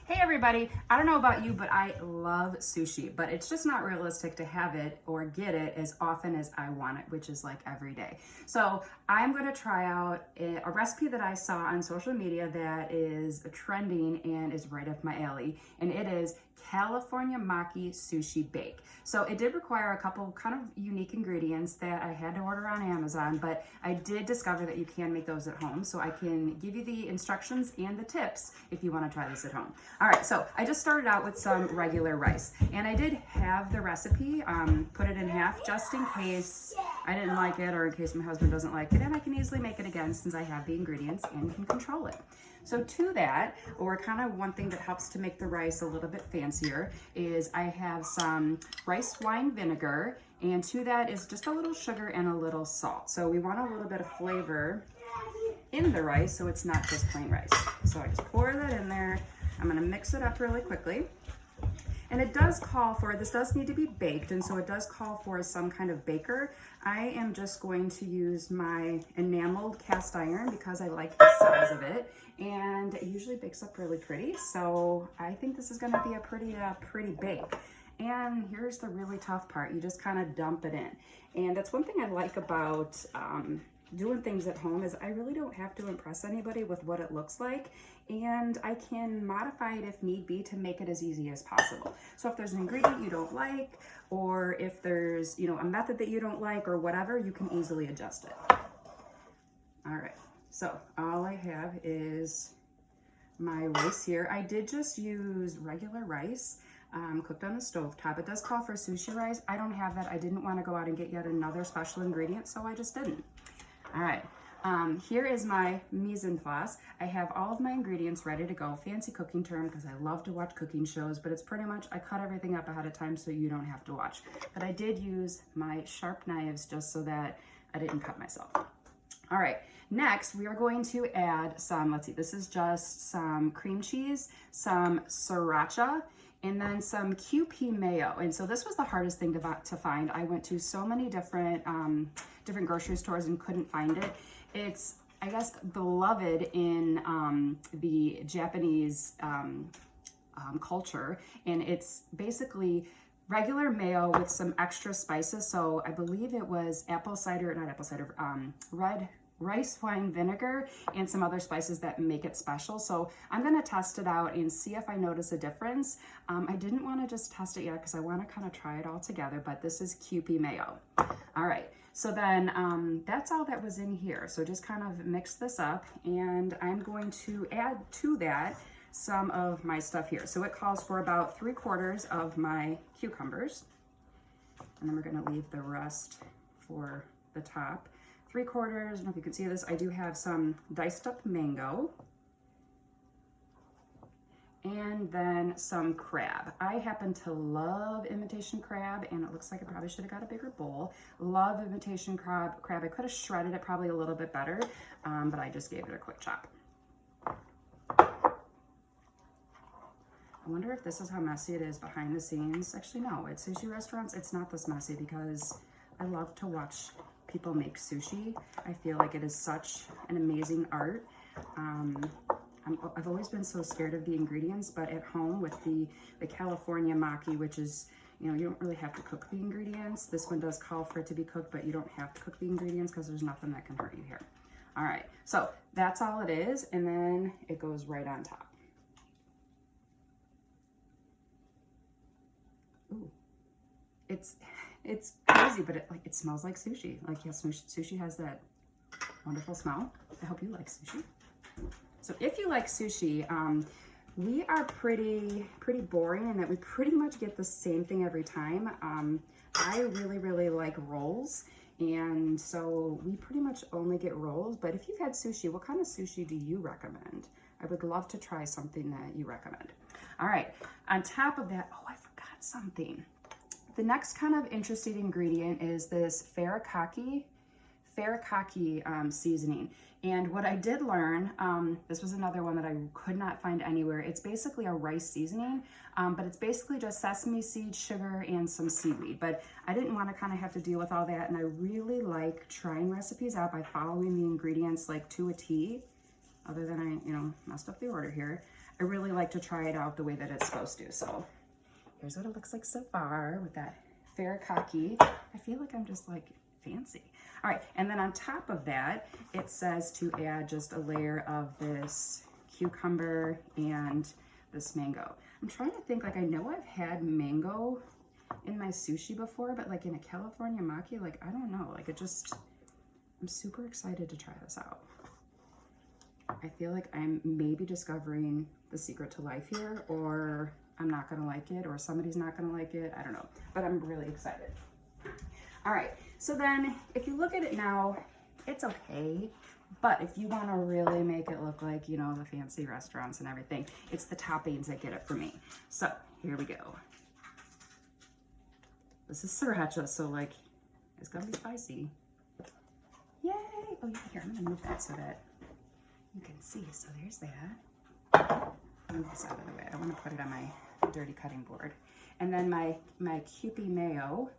Hey everybody, I don't know about you, but I love sushi, but it's just not realistic to have it or get it as often as I want it, which is like every day. So I'm going to try out a recipe that I saw on social media that is trending and is right up my alley, and it is California Maki Sushi Bake. So it did require a couple kind of unique ingredients that I had to order on Amazon, but I did discover that you can make those at home. So I can give you the instructions and the tips if you want to try this at home. All right, so I just started out with some regular rice, and I did have the recipe, put it in half just in case I didn't like it or in case my husband doesn't like it, and I can easily make it again since I have the ingredients and can control it. So to that, or kind of one thing that helps to make the rice a little bit fancier, is I have some rice wine vinegar, and to that is just a little sugar and a little salt. So we want a little bit of flavor in the rice so it's not just plain rice. So I just pour that in there. I'm gonna mix it up really quickly. And it does call for, this does need to be baked, and so it does call for some kind of baker. I am just going to use my enameled cast iron because I like the size of it, and it usually bakes up really pretty. So I think this is gonna be a pretty bake. And here's the really tough part. You just kind of dump it in. And that's one thing I like about doing things at home, is I really don't have to impress anybody with what it looks like, and I can modify it if need be to make it as easy as possible. So if there's an ingredient you don't like, or if there's, a method that you don't like or whatever, you can easily adjust it. All right, so all I have is my rice here. I did just use regular rice, cooked on the stove top. It does call for sushi rice. I don't have that. I didn't want to go out and get yet another special ingredient, so I just didn't. All right, here is my mise en place. I have all of my ingredients ready to go. Fancy cooking term because I love to watch cooking shows, but it's pretty much, I cut everything up ahead of time so you don't have to watch. But I did use my sharp knives just so that I didn't cut myself. All right, next we are going to add some, let's see, this is just some cream cheese, some sriracha, and then some QP mayo. And so this was the hardest thing to find. I went to so many different grocery stores and couldn't find it. It's, I guess, beloved in the Japanese culture, and it's basically regular mayo with some extra spices. So I believe it was red rice wine vinegar and some other spices that make it special. So I'm gonna test it out and see if I notice a difference. I didn't wanna just test it yet because I wanna kind of try it all together, but this is QP mayo. All right, so then that's all that was in here. So just kind of mix this up, and I'm going to add to that some of my stuff here. So it calls for about 3/4 of my cucumbers, and then we're gonna leave the rest for the top. 3/4, I don't know if you can see this, I do have some diced up mango, and then some crab. I happen to love imitation crab, and it looks like I probably should have got a bigger bowl. Love imitation crab. I could have shredded it probably a little bit better, but I just gave it a quick chop. I wonder if this is how messy it is behind the scenes. Actually, no, at sushi restaurants, it's not this messy because I love to watch people make sushi. I feel like it is such an amazing art. I've always been so scared of the ingredients, but at home with the California Maki, which is, you don't really have to cook the ingredients. This one does call for it to be cooked, but you don't have to cook the ingredients because there's nothing that can hurt you here. All right, so that's all it is, and then it goes right on top. Ooh, it's crazy, but it smells like sushi. Like, yes, sushi has that wonderful smell. I hope you like sushi. So if you like sushi, we are pretty boring in that we pretty much get the same thing every time. I really like rolls, and so we pretty much only get rolls. But if you've had sushi, what kind of sushi do you recommend? I would love to try something that you recommend. All right, on top of that, oh, I forgot something. The next kind of interesting ingredient is this furikake seasoning. And what I did learn, this was another one that I could not find anywhere. It's basically a rice seasoning, but it's basically just sesame seeds, sugar, and some seaweed. But I didn't want to kind of have to deal with all that, and I really like trying recipes out by following the ingredients like to a T, other than I, messed up the order here. I really like to try it out the way that it's supposed to. So here's what it looks like so far with that furikake. I feel like I'm just like fancy. All right, and then on top of that, it says to add just a layer of this cucumber and this mango. I'm trying to think, like I know I've had mango in my sushi before, but like in a California maki, like I don't know, like it just, I'm super excited to try this out. I feel like I'm maybe discovering the secret to life here, or I'm not gonna like it, or somebody's not gonna like it, I don't know, but I'm really excited. All right, so then if you look at it now, it's okay, but if you wanna really make it look like, you know, the fancy restaurants and everything, it's the toppings that get it for me. So here we go. This is sriracha, so like, it's gonna be spicy. Yay! Oh yeah, here, I'm gonna move that so that you can see. So there's that. Move this out of the way. I don't want to put it on my dirty cutting board. And then my Kewpie mayo.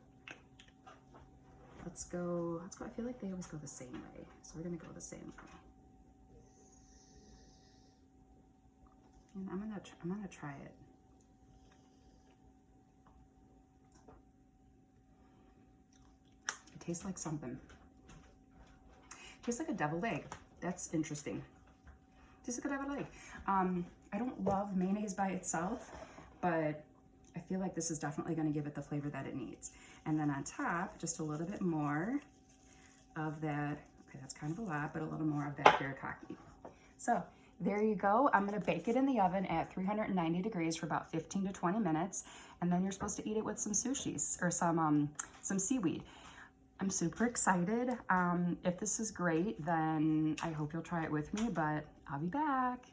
Let's go. I feel like they always go the same way, so we're gonna go the same way. And I'm gonna try it. It tastes like something. It tastes like a deviled egg. That's interesting. Tastes like a deviled egg. I don't love mayonnaise by itself, but I feel like this is definitely going to give it the flavor that it needs. And then on top, just a little bit more of that. Okay, that's kind of a lot, but a little more of that furikake. So there you go. I'm going to bake it in the oven at 390 degrees for about 15 to 20 minutes. And then you're supposed to eat it with some sushis or some seaweed. I'm super excited. If this is great, then I hope you'll try it with me, but I'll be back.